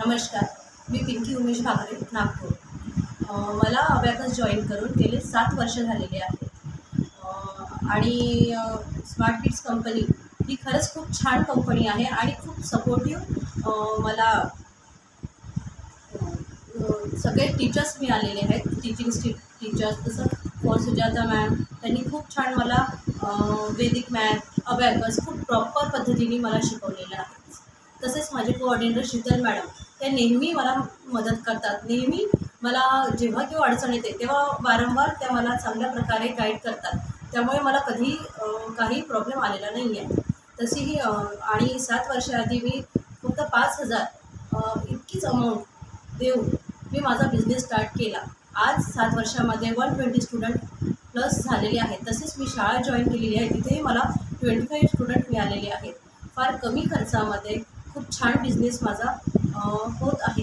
नमस्कार, मी पिंकी उमेश भाकरे, नागपूर. मला abacus join करून गेले 7 वर्ष झालेले आहेत. आणि स्मार्ट किड्स कंपनी ही खरंच खूप छान कंपनी आहे आणि खूप सपोर्टिव्ह मला सगळे टीचर्स मिळालेले आहेत. टीचिंग टीचर्स जसं फॉर सुजाता मॅम, त्यांनी खूप छान मला वैदिक मॅथ, अबॅकस खूप प्रॉपर पद्धतीने मला शिकवलेलं आहे. तसेच माझे कोऑर्डिनेटर शीतल मॅडम, त्या नेहमी मला मदत करतात. नेहमी मला जेव्हा केव्हा अडचण येते तेव्हा वारंवार त्या मला चांगल्या प्रकारे गाईड करतात. त्यामुळे मला कधी काही प्रॉब्लेम आलेला नाही आहे. तशीही आणि 7 वर्षाआधी मी फक्त 5,000 इतकीच अमाऊंट देऊन मी माझा बिझनेस स्टार्ट केला. आज 7 वर्षामध्ये 120 स्टुडंट प्लस झालेले आहेत. तसेच मी शाळा जॉईन केलेली आहे, तिथेही मला 25 स्टुडंट मिळालेले आहेत. फार कमी खर्चामध्ये खूप छान बिझनेस माझा होत आहे.